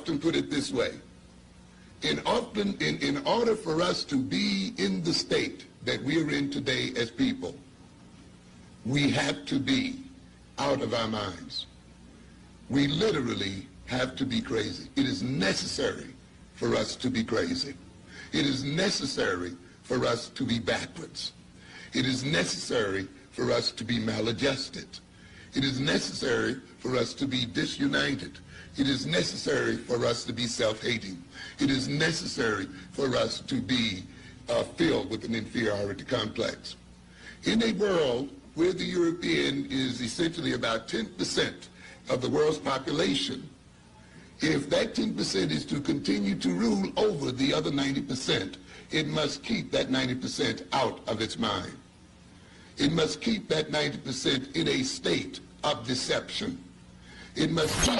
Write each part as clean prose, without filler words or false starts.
often put it this way. In order for us to be in the state that we are in today as people, we have to be out of our minds. We literally have to be crazy. It is necessary for us to be crazy. It is necessary for us to be backwards. It is necessary for us to be maladjusted. It is necessary for us to be disunited. It is necessary for us to be self-hating. It is necessary for us to be filled with an inferiority complex. In a world where the European is essentially about 10% of the world's population, if that 10% is to continue to rule over the other 90%, it must keep that 90% out of its mind. It must keep that 90% in a state of deception. It must keep...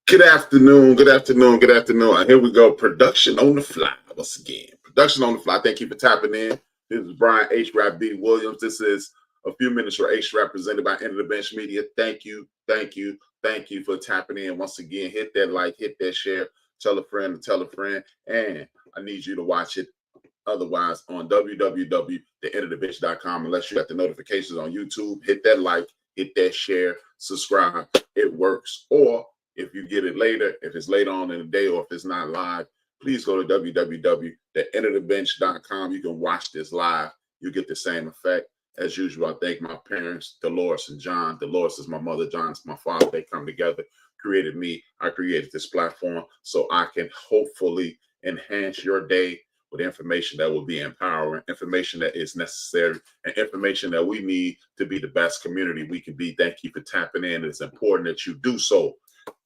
Good afternoon, good afternoon, good afternoon. And here we go, production on the fly once again. Production on the fly. Thank you for tapping in. This is Brian HRap B. Williams. This is a few minutes for HRap presented by End of the Bench Media. Thank you, thank you, thank you for tapping in once again. Hit that like, hit that share, tell a friend, and I need you to watch it otherwise on www.theendofthebench.com. Unless you got the notifications on YouTube, hit that like, hit that share, subscribe. It works. Or if you get it later, if it's later on in the day or if it's not live, please go to www.theendofthebench.com. You can watch this live. You get the same effect. As usual, I thank my parents, Dolores and John. Dolores is my mother, John is my father. They come together, created me. I created this platform so I can hopefully enhance your day with information that will be empowering, information that is necessary, and information that we need to be the best community we can be. Thank you for tapping in. It's important that you do so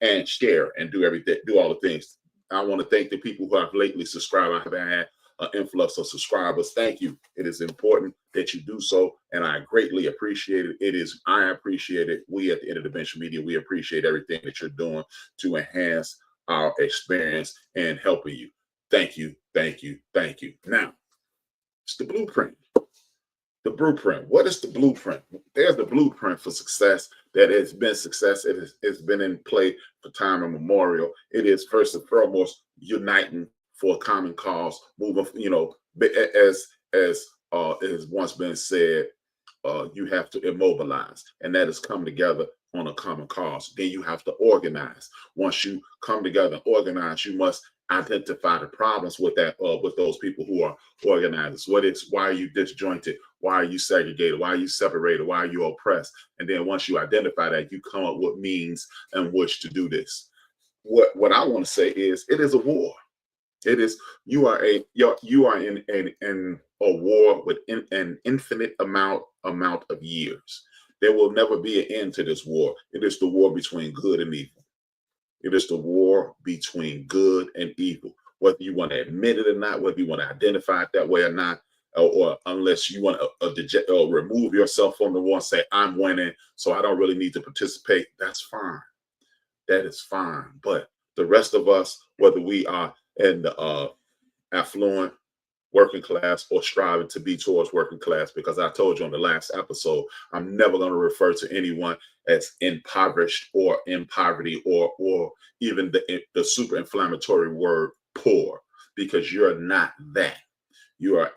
and share and do everything, do all the things. I want to thank the people who have lately subscribed. I have had an influx of subscribers. Thank you. It is important that you do so, and I greatly appreciate it. I appreciate it. We at the End of the Bench Media, we appreciate everything that you're doing to enhance our experience and helping you. Thank you, thank you, thank you. Now, it's the blueprint. The blueprint. What is the blueprint? There's the blueprint for success that has been success. It's been in play for time immemorial. It is first and foremost uniting for a common cause, moving, as it has once been said, you have to immobilize, and that is come together on a common cause. Then you have to organize. Once you come together and organize, you must identify the problems with that, with those people who are organizers. Why are you disjointed? Why are you segregated? Why are you separated? Why are you oppressed? And then once you identify that, you come up with means in which to do this. What I want to say is, it is a war. It is, you are in a war with an infinite amount of years. There will never be an end to this war. It is the war between good and evil. It is the war between good and evil. Whether you want to admit it or not, whether you want to identify it that way or not, or unless you want to remove yourself from the war and say, I'm winning, so I don't really need to participate, that's fine. That is fine. But the rest of us, whether we are in the affluent, working class, or striving to be towards working class, because I told you on the last episode, I'm never going to refer to anyone as impoverished or in poverty or even the super inflammatory word poor, because you're not that. You are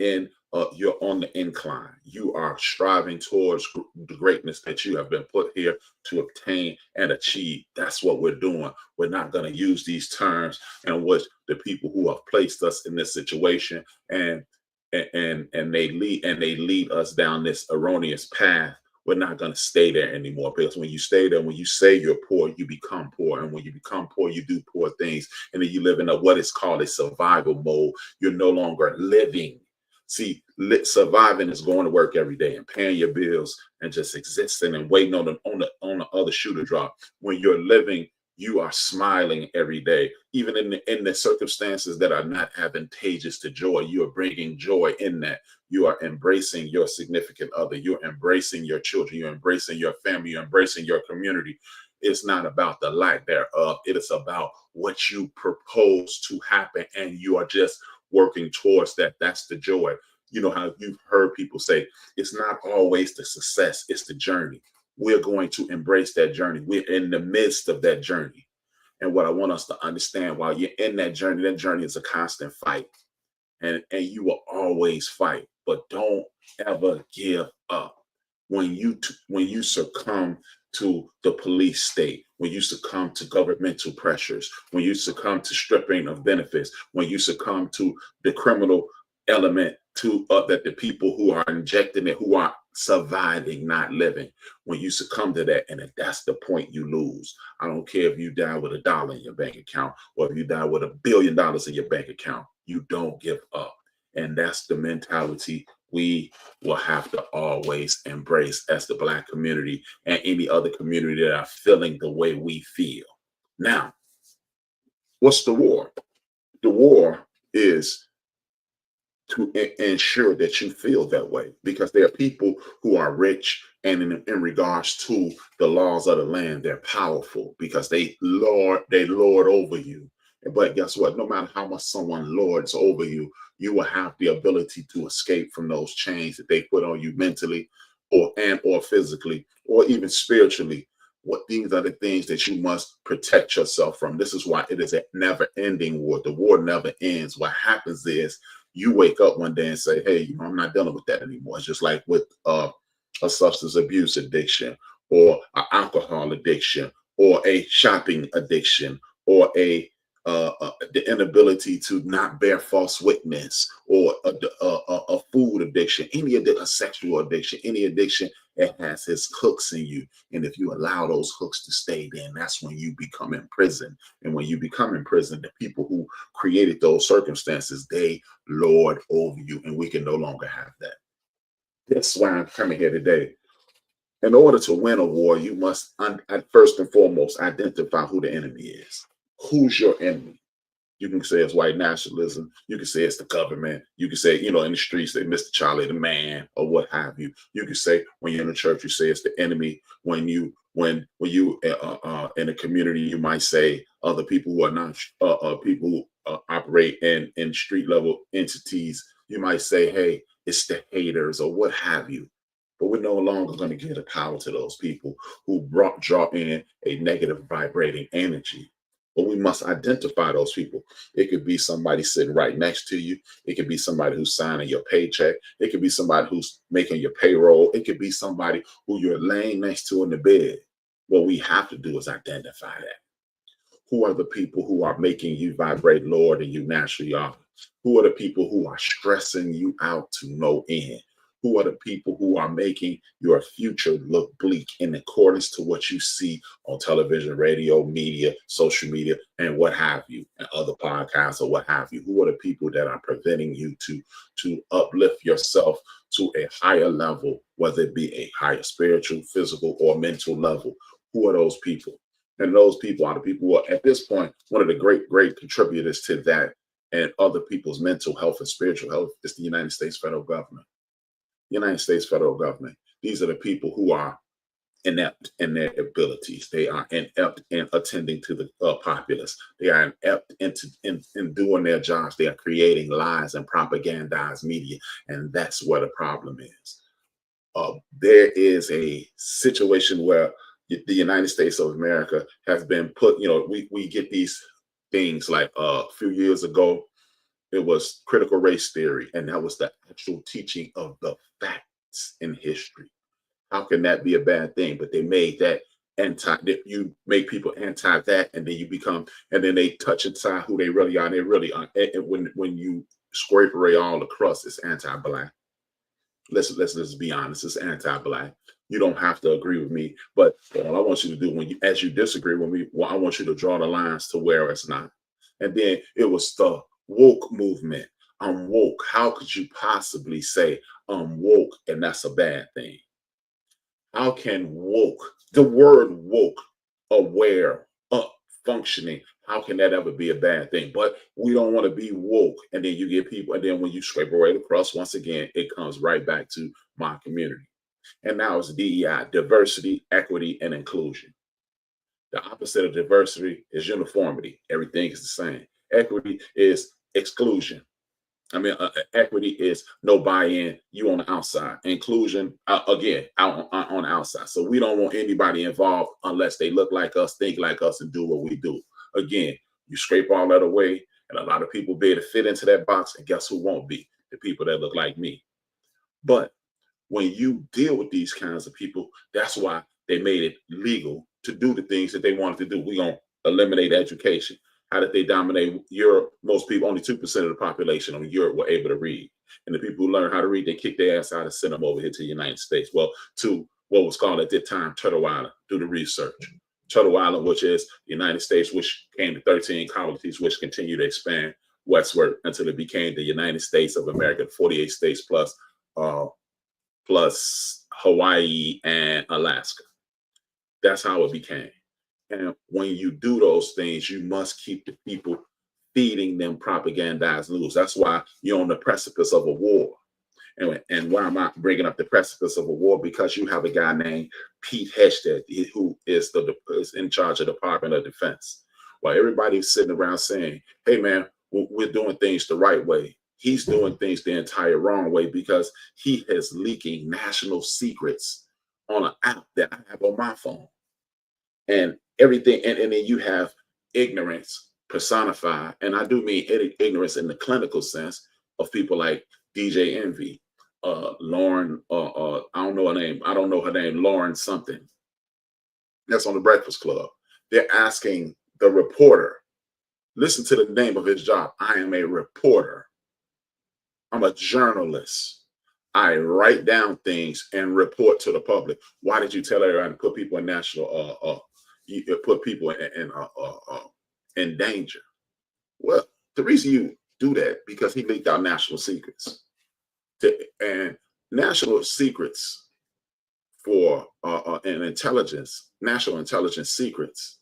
you're on the incline. You are striving towards the greatness that you have been put here to obtain and achieve. That's what we're doing. We're not going to use these terms in which the people who have placed us in this situation and they lead us down this erroneous path. We're not going to stay there anymore, because when you stay there, when you say you're poor, you become poor. And when you become poor, you do poor things. And then you live in what is called a survival mode. You're no longer living. See, surviving is going to work every day and paying your bills and just existing and waiting on the other shoe to drop. When you're living, you are smiling every day, even in the circumstances that are not advantageous to joy. You are bringing joy in that. You are embracing your significant other. You're embracing your children. You're embracing your family. You're embracing your community. It's not about the lack thereof. It is about what you propose to happen, and you are just working towards that. That's the joy. you know how you've heard people say, it's not always the success, it's the journey. We're going to embrace that journey. We're in the midst of that journey. And what I want us to understand, while you're in that journey is a constant fight. And you will always fight, but don't ever give up. When you succumb to the police state, when you succumb to governmental pressures, when you succumb to stripping of benefits, when you succumb to the criminal element to that the people who are injecting it, who are surviving, not living, when you succumb to that, and if that's the point, you lose. I don't care if you die with $1 in your bank account or if you die with $1 billion in your bank account, you don't give up. And that's the mentality we will have to always embrace as the Black community and any other community that are feeling the way we feel. Now, what's the war? The war is to ensure that you feel that way, because there are people who are rich, and in regards to the laws of the land, they're powerful because they lord over you. But guess what? No matter how much someone lords over you, you will have the ability to escape from those chains that they put on you mentally or physically or even spiritually. What these are the things that you must protect yourself from. This is why it is a never-ending war. The war never ends. What happens is you wake up one day and say, hey, you know, I'm not dealing with that anymore. It's just like with a substance abuse addiction or an alcohol addiction or a shopping addiction or the inability to not bear false witness or a food addiction, a sexual addiction, any addiction, it has its hooks in you. And if you allow those hooks to stay, then that's when you become imprisoned. And when you become imprisoned, the people who created those circumstances, they lord over you, and we can no longer have that. That's why I'm coming here today. In order to win a war, you must first and foremost identify who the enemy is. Who's your enemy? You can say it's white nationalism. You can say it's the government. You can say, you know, in the streets, they Mr. Charlie the man or what have you. You can say when you're in the church, you say it's the enemy. When you in a community, you might say other people who are not people who operate in street level entities. You might say, hey, it's the haters or what have you. But we're no longer going to give the power to those people who draw in a negative vibrating energy. But we must identify those people. It could be somebody sitting right next to you. It could be somebody who's signing your paycheck. It could be somebody who's making your payroll. It could be somebody who you're laying next to in the bed. What we have to do is identify that. Who are the people who are making you vibrate lower than you naturally are? Who are the people who are stressing you out to no end? Who are the people who are making your future look bleak in accordance to what you see on television, radio, media, social media, and what have you, and other podcasts or what have you? Who are the people that are preventing you to uplift yourself to a higher level, whether it be a higher spiritual, physical, or mental level? Who are those people? And those people are the people who are, at this point, one of the great contributors to that and other people's mental health and spiritual health is the United States federal government. United States federal government. These are the people who are inept in their abilities. They are inept in attending to the populace. They are inept in doing their jobs. They are creating lies and propagandized media. And that's where the problem is. There is a situation where the United States of America has been put, you know, we get these things like a few years ago, it was critical race theory, and that was the actual teaching of the facts in history. How can that be a bad thing? But they made that you make people anti that, and then you become, and then they touch inside who they really are. And they really are. And when you scrape away all the crust, it's anti-Black. Let's be honest, it's anti-Black. You don't have to agree with me, but all I want you to do as you disagree with me, well, I want you to draw the lines to where it's not. And then it was the woke movement. I'm woke. How could you possibly say I'm woke and that's a bad thing? How can woke, the word woke, aware, functioning, how can that ever be a bad thing? But we don't want to be woke. And then you get people, and then when you scrape away the crust, once again, it comes right back to my community. And now it's DEI, diversity, equity, and inclusion. The opposite of diversity is uniformity. Everything is the same. Equity is exclusion. I mean, equity is no buy-in. You on the outside. Inclusion, again, out on the outside. So we don't want anybody involved unless they look like us, think like us, and do what we do. Again, you scrape all that away, and a lot of people be able to fit into that box. And guess who won't be? The people that look like me. But when you deal with these kinds of people, that's why they made it legal to do the things that they wanted to do. We're going to eliminate education. How did they dominate Europe? Most people, only 2% of the population in Europe were able to read. And the people who learned how to read, they kicked their ass out and sent them over here to the United States. Well, to what was called at that time Turtle Island, do the research. Turtle Island, which is the United States, which came to 13 colonies, which continued to expand westward until it became the United States of America, 48 states plus Hawaii and Alaska. That's how it became. And when you do those things, you must keep the people feeding them propagandized news. That's why you're on the precipice of a war. And why am I bringing up the precipice of a war? Because you have a guy named Pete Hegseth, who is in charge of the Department of Defense. While everybody's sitting around saying, hey, man, we're doing things the right way. He's doing things the entire wrong way because he is leaking national secrets on an app that I have on my phone. And everything, and then you have ignorance personified, and I do mean ignorance in the clinical sense of people like DJ Envy, Lauren, I don't know her name, Lauren something. That's on the Breakfast Club. They're asking the reporter, listen to the name of his job. I am a reporter. I'm a journalist. I write down things and report to the public. Why did you tell everyone to put people in put people in danger? Well, the reason you do that because he leaked out national secrets, and national secrets for national intelligence secrets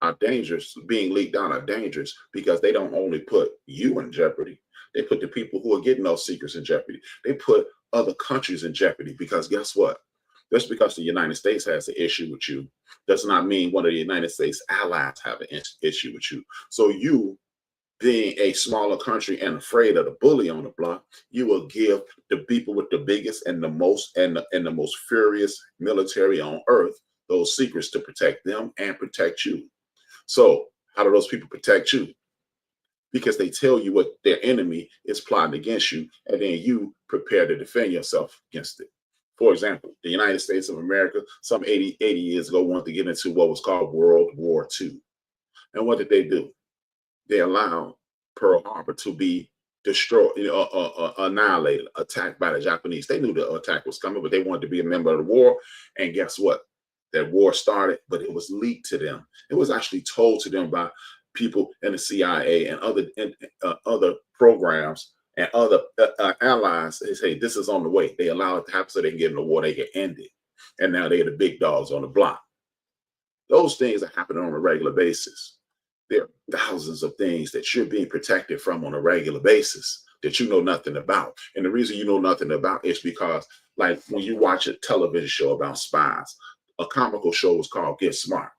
are dangerous. Being leaked out are dangerous because they don't only put you in jeopardy. They put the people who are getting those secrets in jeopardy. They put other countries in jeopardy because guess what? Just because the United States has an issue with you does not mean one of the United States allies have an issue with you. So you, being a smaller country and afraid of the bully on the block, you will give the people with the biggest and the most furious military on earth those secrets to protect them and protect you. So how do those people protect you? Because they tell you what their enemy is plotting against you, and then you prepare to defend yourself against it. For example, the United States of America, some 80 years ago, wanted to get into what was called World War II. And what did they do? They allowed Pearl Harbor to be destroyed, annihilated, attacked by the Japanese. They knew the attack was coming, but they wanted to be a member of the war. And guess what? That war started, but it was leaked to them. It was actually told to them by people in the CIA and other programs and other allies. They say this is on the way. They allow it to happen so they can get in the war, they get ended. And now they're the big dogs on the block. Those things are happening on a regular basis. There are thousands of things that you're being protected from on a regular basis that you know nothing about. And the reason you know nothing about is because, like, when you watch a television show about spies, a comical show was called Get Smart.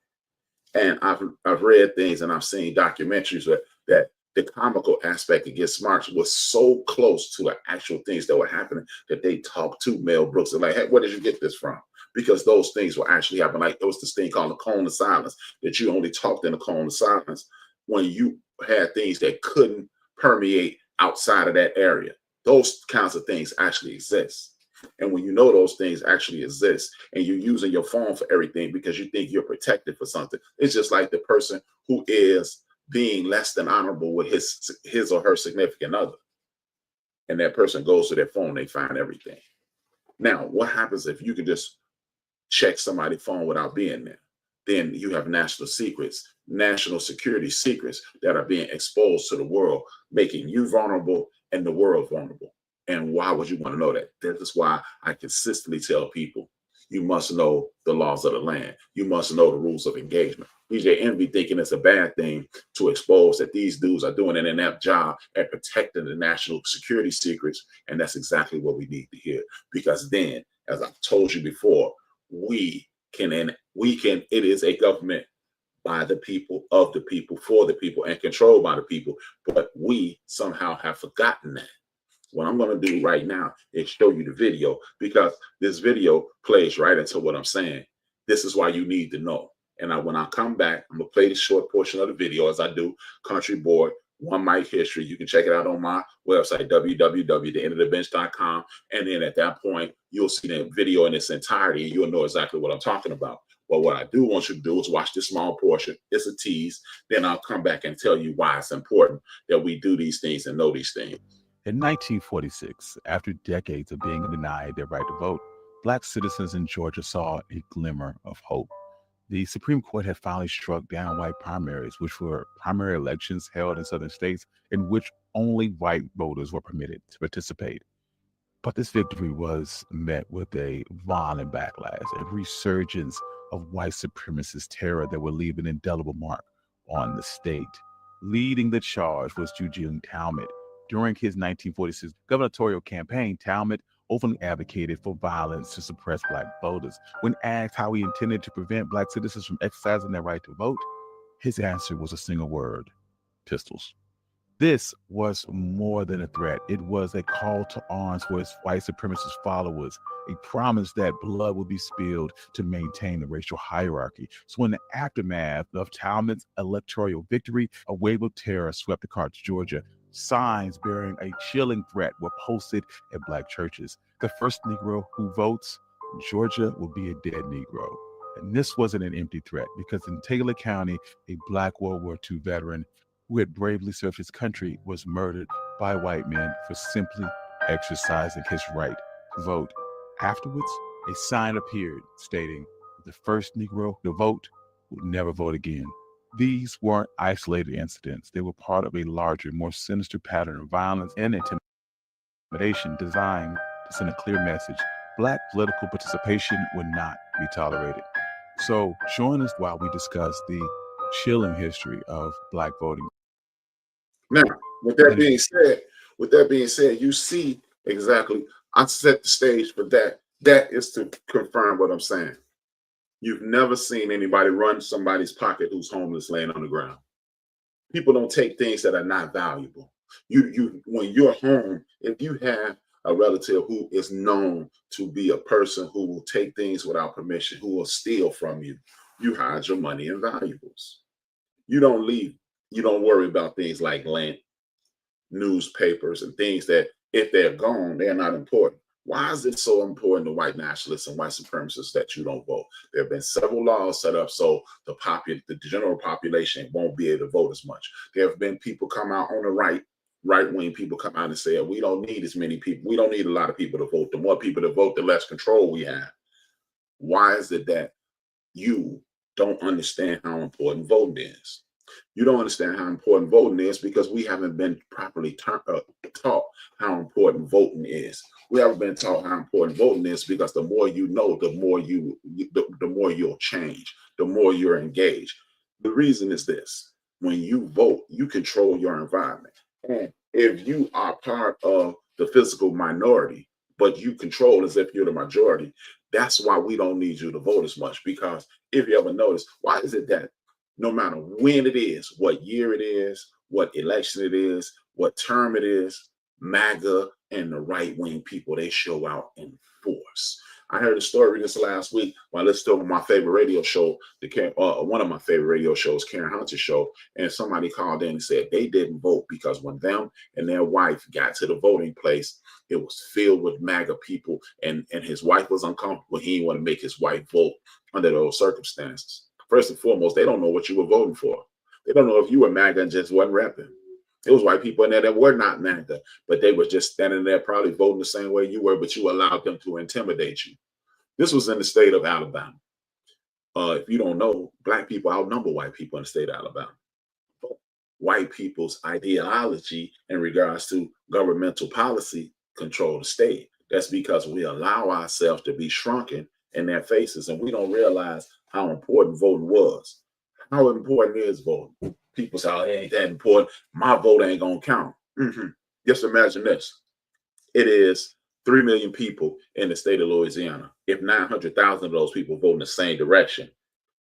And I've read things and I've seen documentaries that the comical aspect of Get Smart was so close to the actual things that were happening that they talked to Mel Brooks and like, hey, where did you get this from? Because those things were actually happening. Like there was this thing called the cone of silence, that you only talked in the cone of silence when you had things that couldn't permeate outside of that area. Those kinds of things actually exist. And when you know those things actually exist and you're using your phone for everything because you think you're protected for something, it's just like the person who is being less than honorable with his or her significant other. And that person goes to their phone, they find everything. Now, what happens if you can just check somebody's phone without being there? Then you have national secrets, national security secrets that are being exposed to the world, making you vulnerable and the world vulnerable. And why would you want to know that? That is why I consistently tell people, you must know the laws of the land. You must know the rules of engagement. DJ Envy thinking it's a bad thing to expose that these dudes are doing an inept job at protecting the national security secrets. And that's exactly what we need to hear. Because then, as I've told you before, it is a government by the people, of the people, for the people, and controlled by the people. But we somehow have forgotten that. What I'm going to do right now is show you the video, because this video plays right into what I'm saying. This is why you need to know. And when I come back, I'm going to play the short portion of the video as I do Country Boy, One Mic History. You can check it out on my website, www.theendofthebench.com. And then at that point, you'll see the video in its entirety and you'll know exactly what I'm talking about. But what I do want you to do is watch this small portion. It's a tease. Then I'll come back and tell you why it's important that we do these things and know these things. In 1946, after decades of being denied their right to vote, Black citizens in Georgia saw a glimmer of hope. The Supreme Court had finally struck down white primaries, which were primary elections held in southern states in which only white voters were permitted to participate. But this victory was met with a violent backlash, a resurgence of white supremacist terror that would leave an indelible mark on the state. Leading the charge was Eugene Talmadge. During his 1946 gubernatorial campaign, Talmadge openly advocated for violence to suppress Black voters. When asked how he intended to prevent Black citizens from exercising their right to vote, his answer was a single word: pistols. This was more than a threat. It was a call to arms for his white supremacist followers, a promise that blood would be spilled to maintain the racial hierarchy. So in the aftermath of Talmadge's electoral victory, a wave of terror swept across Georgia. Signs bearing a chilling threat were posted at Black churches. The first Negro who votes in Georgia will be a dead Negro. And this wasn't an empty threat, because in Taylor County, a Black World War II veteran who had bravely served his country was murdered by white men for simply exercising his right to vote. Afterwards, a sign appeared stating, "The first Negro to vote would never vote again." These weren't isolated incidents. They were part of a larger, more sinister pattern of violence and intimidation designed to send a clear message: Black political participation would not be tolerated. So join us while we discuss the chilling history of Black voting. Now, with that being said, you see exactly, I set the stage for that. That is to confirm what I'm saying. You've never seen anybody run somebody's pocket who's homeless laying on the ground. People don't take things that are not valuable. When you're home, if you have a relative who is known to be a person who will take things without permission, who will steal from you, you hide your money and valuables. You don't leave. You don't worry about things like land, newspapers, and things that if they're gone, they're not important. Why is it so important to white nationalists and white supremacists that you don't vote? There have been several laws set up so the general population won't be able to vote as much. There have been people come out on the right-wing people come out and say, we don't need as many people. We don't need a lot of people to vote. The more people to vote, the less control we have. Why is it that you don't understand how important voting is? You don't understand how important voting is because we haven't been properly taught how important voting is. We haven't been taught how important voting is because the more you know, the more you'll change, the more you're engaged. The reason is this: when you vote, you control your environment. And if you are part of the physical minority, but you control as if you're the majority, that's why we don't need you to vote as much. Because if you ever notice, why is it that no matter when it is, what year it is, what election it is, what term it is, MAGA and the right-wing people, they show out in force. I heard a story this last week while listening to my favorite radio show, one of my favorite radio shows, Karen Hunter's show, and somebody called in and said they didn't vote because when them and their wife got to the voting place, it was filled with MAGA people, and his wife was uncomfortable. He didn't want to make his wife vote under those circumstances. First and foremost, they don't know what you were voting for. They don't know if you were MAGA and just wasn't repping. There was white people in there that were not MAGA, but they were just standing there probably voting the same way you were, but you allowed them to intimidate you. This was in the state of Alabama. If you don't know, Black people outnumber white people in the state of Alabama. But white people's ideology in regards to governmental policy control the state. That's because we allow ourselves to be shrunken in their faces, and we don't realize how important voting was. How important is voting? People say, "Oh, it ain't that important. My vote ain't gonna count." Just imagine this: it is 3 million people in the state of Louisiana. If 900,000 of those people vote in the same direction,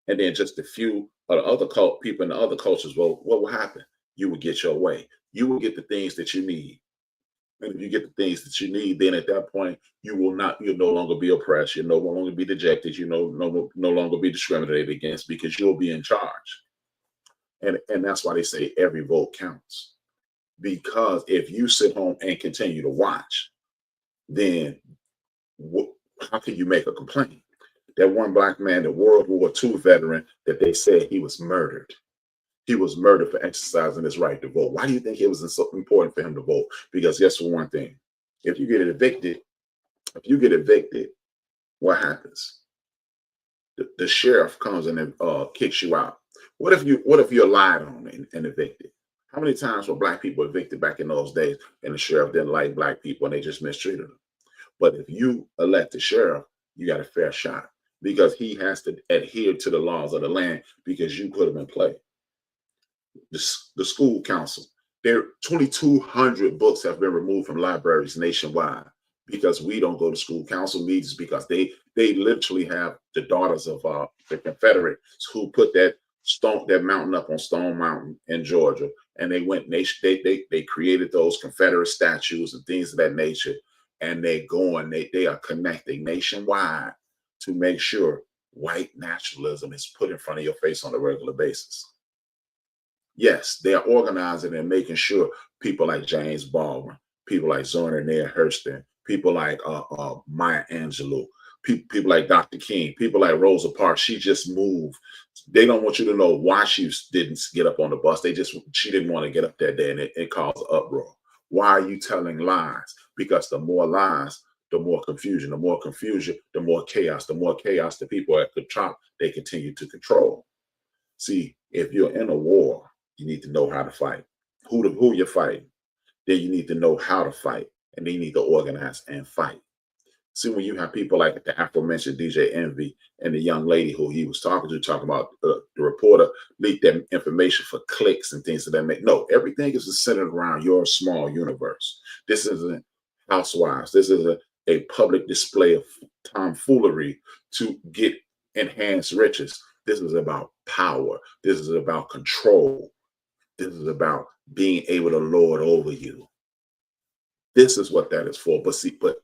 and then just a few or the other people in the other cultures vote, what will happen? You will get your way. You will get the things that you need. And if you get the things that you need, then at that point, you'll no longer be oppressed. You'll no longer be dejected. You no longer be discriminated against, because you'll be in charge. And that's why they say every vote counts. Because if you sit home and continue to watch, then how can you make a complaint? That one black man, the World War II veteran, that they said he was murdered. He was murdered for exercising his right to vote. Why do you think it was so important for him to vote? Because guess one thing, if you get evicted, what happens? The sheriff comes and kicks you out. What if you're lied on and evicted? How many times were black people evicted back in those days, and the sheriff didn't like black people and they just mistreated them? But if you elect the sheriff, you got a fair shot, because he has to adhere to the laws of the land, because you put him in play. The school council, 2,200 books have been removed from libraries nationwide because we don't go to school council meetings, because they literally have the daughters of the Confederates who put that mountain up on Stone Mountain in Georgia, and they created those Confederate statues and things of that nature, and they are connecting nationwide to make sure white nationalism is put in front of your face on a regular basis. Yes, they are organizing and making sure people like James Baldwin, people like Zora Neale Hurston, people like Maya Angelou, people like Dr. King, people like Rosa Parks. She just moved. They don't want you to know why she didn't get up on the bus. She didn't want to get up that day, and it caused uproar. Why are you telling lies? Because the more lies, the more confusion. The more confusion, the more chaos. The more chaos, the people at the top, they continue to control. See, if you're in a war, you need to know how to fight. Who you're fighting. Then you need to know how to fight, and then you need to organize and fight. See, when you have people like the aforementioned DJ Envy and the young lady who he was talking about the reporter leaked that information for clicks and things of that make. No, everything is centered around your small universe. This isn't Housewives. This is a public display of tomfoolery to get enhanced riches. This is about power. This is about control. This is about being able to lord over you. This is what that is for. But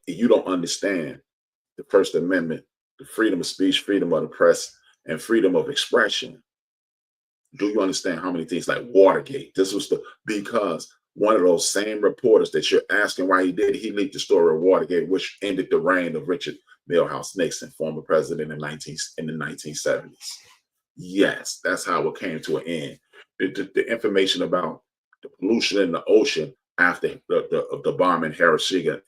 you don't understand the First Amendment, the freedom of speech, freedom of the press, and freedom of expression. Do you understand how many things like Watergate? This was because one of those same reporters that you're asking why he did, he leaked the story of Watergate, which ended the reign of Richard Milhouse Nixon, former president in the 1970s. Yes, that's how it came to an end. The information about the pollution in the ocean after the bomb in Hiroshima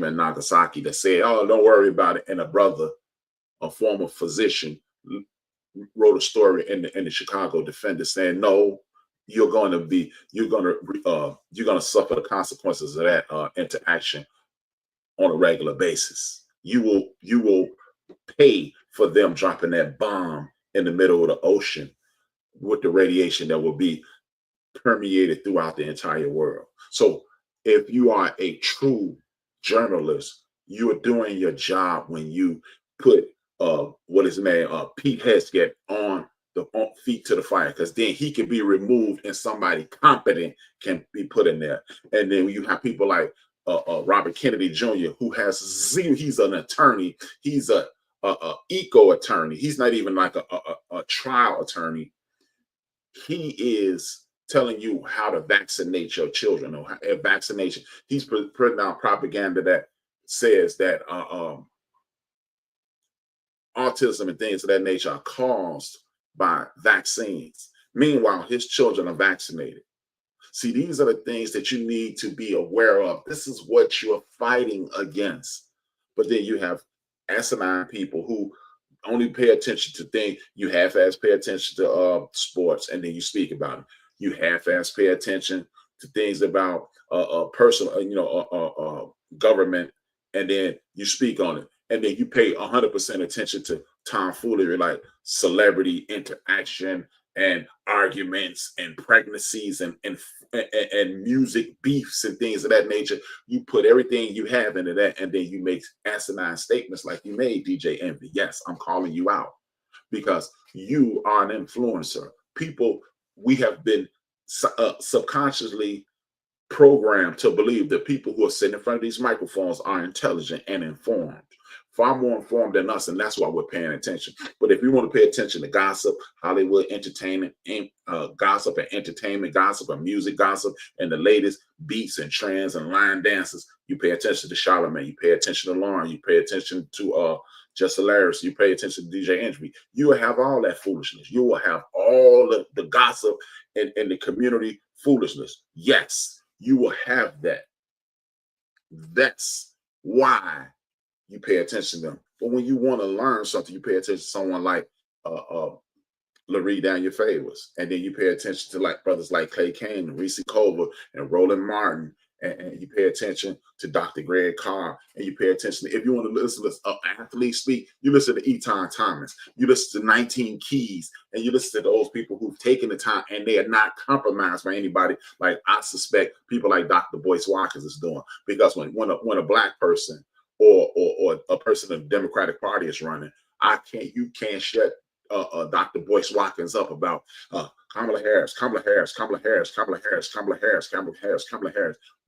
and Nagasaki, that said, oh, don't worry about it. And a former physician, wrote a story in the Chicago Defender saying, no, you're going to suffer the consequences of that interaction on a regular basis. You will pay for them dropping that bomb in the middle of the ocean with the radiation that will be permeated throughout the entire world. So if you are a true journalist, you are doing your job when you put Pete Hegseth on feet to the fire, because then he can be removed and somebody competent can be put in there. And then you have people like Robert Kennedy Jr., who he's an attorney. He's a eco attorney. He's not even like a trial attorney. He is telling you how to vaccinate your children, or vaccination. He's putting out propaganda that says that autism and things of that nature are caused by vaccines. Meanwhile, his children are vaccinated. See, these are the things that you need to be aware of. This is what you're fighting against. But then you have asinine people who only pay attention to things. You half-ass pay attention to sports, and then you speak about it. You half-ass pay attention to things about personal, government, and then you speak on it. And then you pay 100% attention to tomfoolery like celebrity interaction and arguments and pregnancies and music beefs and things of that nature. You put everything you have into that, and then you make asinine statements like you made, DJ Envy. Yes, I'm calling you out, because you are an influencer. People, we have been subconsciously programmed to believe that people who are sitting in front of these microphones are intelligent and informed, far more informed than us, and that's why we're paying attention. But if you want to pay attention to gossip, Hollywood entertainment, gossip and entertainment, gossip and music gossip, and the latest beats and trends and line dances, you pay attention to Charlamagne, you pay attention to Lauren, you pay attention to Just Hilarious, you pay attention to DJ Entry, you will have all that foolishness. You will have all the gossip and the community foolishness. Yes, you will have that. That's why you pay attention to them. But when you want to learn something, you pay attention to someone like Larry Daniel Favors, and then you pay attention to like brothers like Clay Kane, Reese Culver, and Roland Martin, and you pay attention to Dr. Greg Carr, and you pay attention to, if you want to listen to athletes speak, you listen to Eton Thomas, you listen to 19 Keys, and you listen to those people who've taken the time and they are not compromised by anybody, like I suspect people like Dr. Boyce Watkins is doing. Because when a black person or a person in the Democratic Party is running, you can't shut Dr. Boyce Watkins up about Kamala Harris.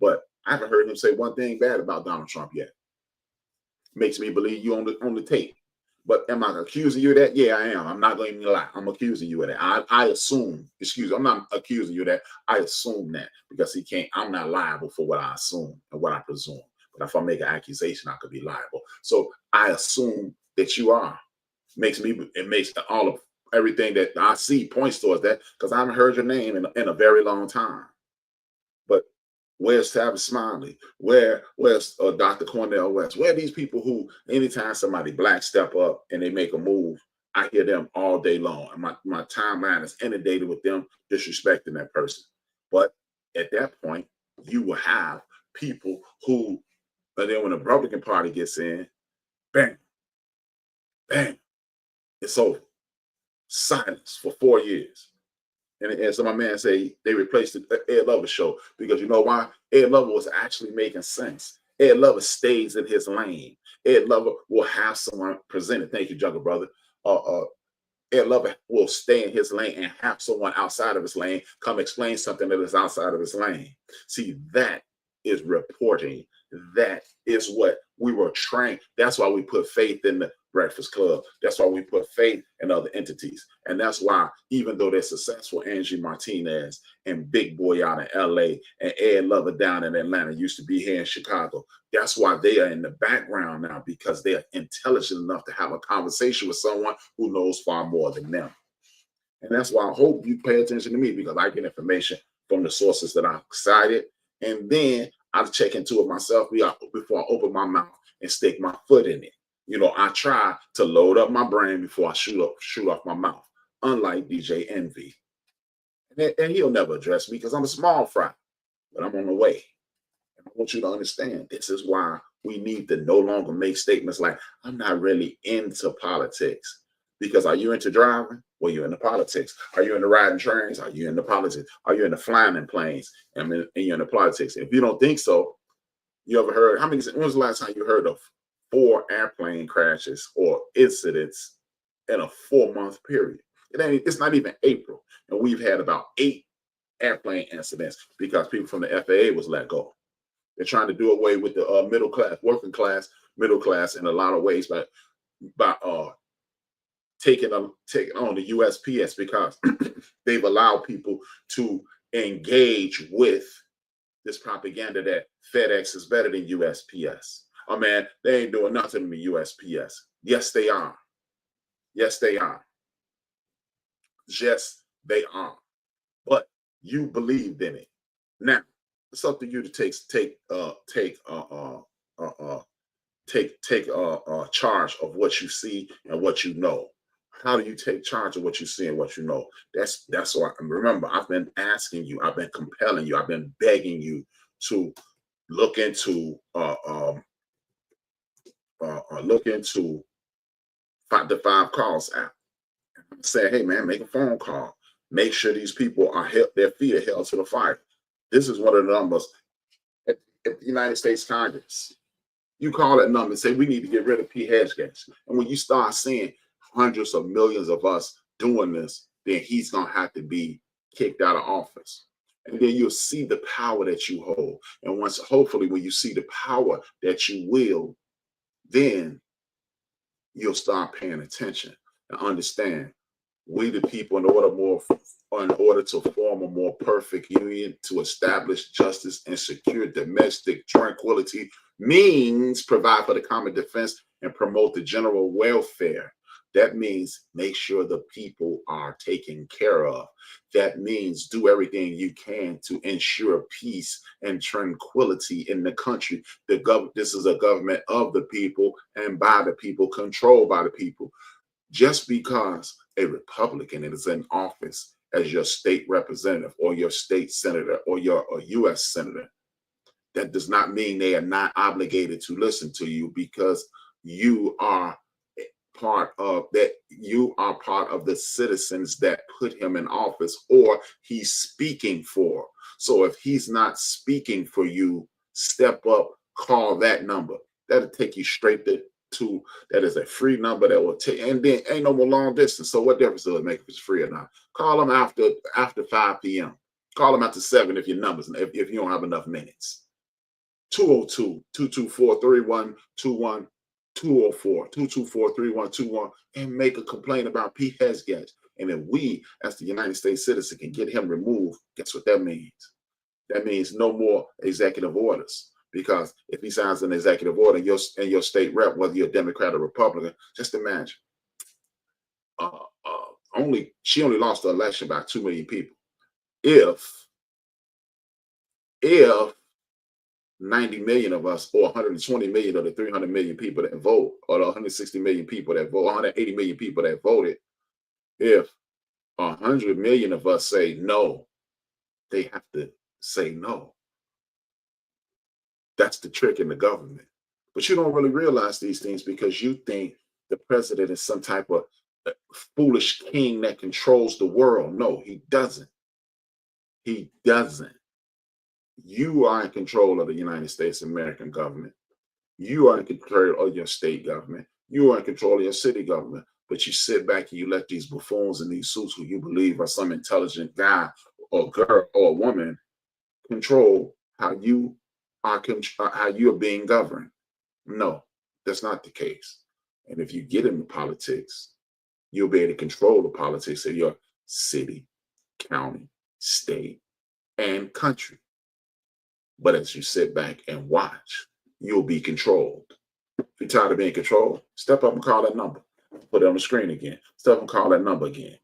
But I haven't heard him say one thing bad about Donald Trump yet. Makes me believe you on the tape. But am I accusing you of that? Yeah, I am. I'm not going to lie. I'm accusing you of that. I assume, I'm not accusing you of that. I assume that because I'm not liable for what I assume and what I presume. But if I make an accusation, I could be liable. So I assume that you are. It makes everything that I see points towards that, because I haven't heard your name in a very long time. But where's Tavis Smiley? Where's Dr. Cornell West? Where are these people who, anytime somebody black step up and they make a move, I hear them all day long. And my timeline is inundated with them disrespecting that person. But at that point, you will have people who, and then when the Republican Party gets in, bang, bang, it's over. Silence for 4 years. And so my man say they replaced the Ed Lover show, because you know why? Ed Lover was actually making sense. Ed Lover stays in his lane. Ed Lover will have someone present it. Thank you, Juggle Brother. Ed Lover will stay in his lane and have someone outside of his lane come explain something that is outside of his lane. See, that is reporting. That is what we were trained. That's why we put faith in the Breakfast Club. That's why we put faith in other entities. And that's why, even though they're successful, Angie Martinez and Big Boy out in LA and Ed Lover down in Atlanta, used to be here in Chicago, that's why they are in the background now, because they are intelligent enough to have a conversation with someone who knows far more than them. And that's why I hope you pay attention to me, because I get information from the sources that I've cited, and then I'll check into it myself before I open my mouth and stick my foot in it. You know, I try to load up my brain before I shoot off my mouth, unlike DJ Envy. And he'll never address me because I'm a small fry, but I'm on the way. And I want you to understand, this is why we need to no longer make statements like, I'm not really into politics. Because are you into driving? Well, you're into politics. Are you into riding trains? Are you into politics? Are you into flying in planes? And you're into politics. If you don't think so, you ever heard, when was the last time you heard of 4 airplane crashes or incidents in a 4-month period? It's not even April, and we've had about 8 airplane incidents because people from the FAA was let go. They're trying to do away with the middle class in a lot of ways by taking on the USPS, because they've allowed people to engage with this propaganda that FedEx is better than USPS. Oh man, they ain't doing nothing to the USPS. Yes, they are. Yes, they are. Yes, they are. But you believed in it. Now, it's up to you to take charge of what you see and what you know. How do you take charge of what you see and what you know? That's why. Remember, I've been asking you, I've been compelling you, I've been begging you to look into the 5 Calls app. Say, hey man, make a phone call. Make sure these people are their feet are held to the fire. This is one of the numbers at the United States Congress. You call that number and say, we need to get rid of P. Hedges. And when you start seeing hundreds of millions of us doing this, then he's going to have to be kicked out of office. And then you'll see the power that you hold. And once, hopefully, when you see the power that you wield, then you'll start paying attention and understand we the people, in order to form a more perfect union, to establish justice and secure domestic tranquility, means provide for the common defense and promote the general welfare. That means make sure the people are taken care of. That means do everything you can to ensure peace and tranquility in the country. This is a government of the people and by the people, controlled by the people. Just because a Republican is in office as your state representative or your state senator or your U.S. senator, that does not mean they are not obligated to listen to you, because you are part of that. You are part of the citizens that put him in office, or he's speaking for. So if he's not speaking for you, step up, call that number. That'll take you straight to that is a free number that will take, and then ain't no more long distance. So what difference does it make if it's free or not? Call them after 5 p.m. Call them after 7 if your numbers, if you don't have enough minutes. 202-224-3121, 204-224-3121, and make a complaint about Pete Hesgett. And if we, as the United States citizen, can get him removed, guess what that means? That means no more executive orders. Because if he signs an executive order and your state rep, whether you're a Democrat or Republican, just imagine, she only lost the election by 2 million people. If 90 million of us, or 120 million of the 300 million people that vote, or the 160 million people that vote, 180 million people that voted, if 100 million of us say no, they have to say no. That's the trick in the government. But you don't really realize these things because you think the president is some type of foolish king that controls the world. No, he doesn't. He doesn't. You are in control of the United States American government. You are in control of your state government. You are in control of your city government. But you sit back and you let these buffoons in these suits who you believe are some intelligent guy or girl or woman control how you are being governed. No, that's not the case. And if you get into politics, you'll be able to control the politics of your city, county, state, and country. But as you sit back and watch, you'll be controlled. If you're tired of being controlled, step up and call that number. Put it on the screen again. Step up and call that number again.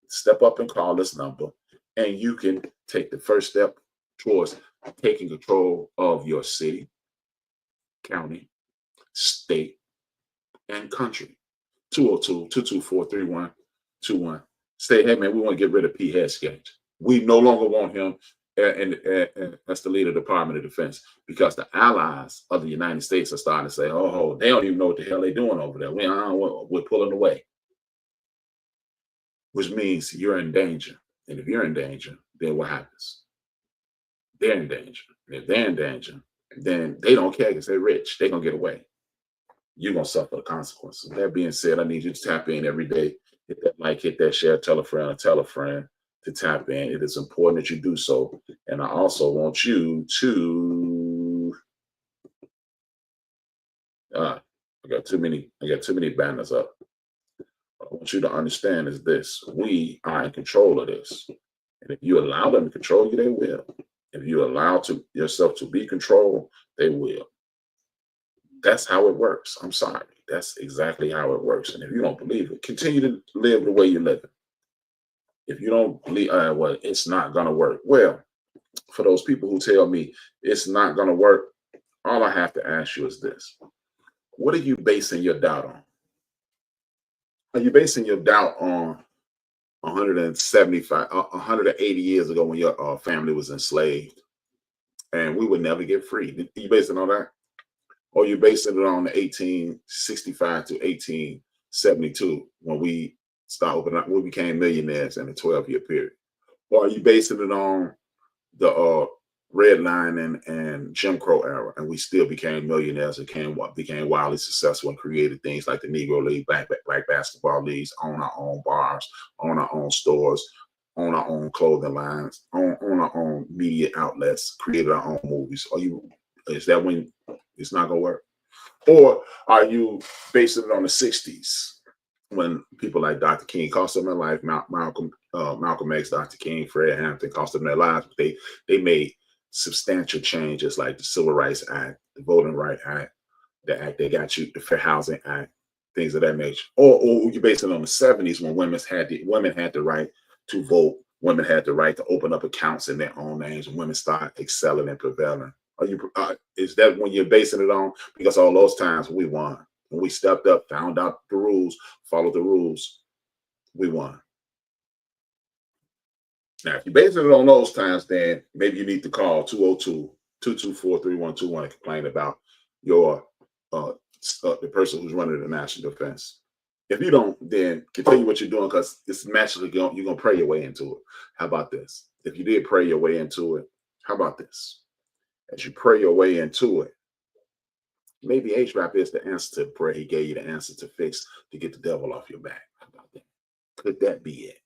Step up and call this number, and you can take the first step towards taking control of your city, county, state, and country. 202-224-3121. Say, hey man, we want to get rid of Pete Hesgett. We no longer want him and as the leader of the Department of Defense, because the allies of the United States are starting to say, oh, they don't even know what the hell they're doing over there. We're pulling away. Which means you're in danger. And if you're in danger, then what happens? They're in danger. And if they're in danger, then they don't care because they're rich. They're going to get away. You're going to suffer the consequences. With that being said, I need you to tap in every day. Hit that like, hit that share, tell a friend to tap in. It is important that you do so. And I also want you to, I got too many banners up. What I want you to understand is this: we are in control of this. And if you allow them to control you, they will. If you allow yourself to be controlled, they will. That's how it works. I'm sorry. That's exactly how it works. And if you don't believe it, continue to live the way you're living. If you don't believe, well, it's not going to work. Well, for those people who tell me it's not going to work, all I have to ask you is this: what are you basing your doubt on? Are you basing your doubt on 180 years ago when your family was enslaved and we would never get free? Are you basing it on that? Or are you basing it on the 1865 to 1872 when we started opening up, we became millionaires in a 12-year period? Or are you basing it on the redlining and Jim Crow era, and we still became millionaires and became wildly successful and created things like the Negro League, Black basketball leagues, own our own bars, own our own stores, own our own clothing lines, own our own media outlets, created our own movies. Is that when it's not gonna work? Or are you basing it on the 60s when people like Dr. King cost them their life, Malcolm X, Dr. King, Fred Hampton cost them their lives, but they made substantial changes like the Civil Rights Act, the Voting Rights Act, the act that got you, the Fair Housing Act, things of that nature. Or you base it on the 70s when women had the right to vote, women had the right to open up accounts in their own names, and women start excelling and prevailing. Is that when you're basing it on? Because all those times we won. When we stepped up, found out the rules, followed the rules, we won. Now, if you're basing it on those times, then maybe you need to call 202-224-3121 and complain about your the person who's running the national defense. If you don't, then continue what you're doing, because it's naturally you're gonna pray your way into it. How about this? If you did pray your way into it, how about this? As you pray your way into it, maybe HRap is the answer to the prayer he gave you, the answer to fix, to get the devil off your back. How about that? Could that be it?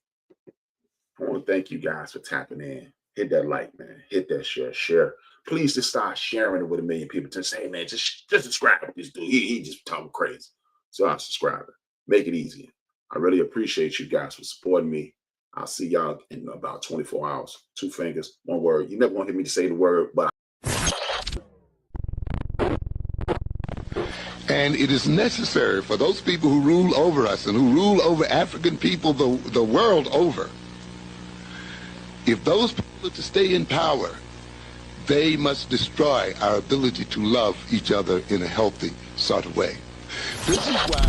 I want to thank you guys for tapping in. Hit that like, man. Hit that share. Please just start sharing it with 1 million people. To say, hey, man, just subscribe to this dude. He just talking crazy. So I'm subscribing. Make it easier. I really appreciate you guys for supporting me. I'll see y'all in about 24 hours. 2 fingers, 1 word. You never want to hear me to say the word, but And it is necessary for those people who rule over us and who rule over African people the world over, if those people are to stay in power, they must destroy our ability to love each other in a healthy sort of way. This is why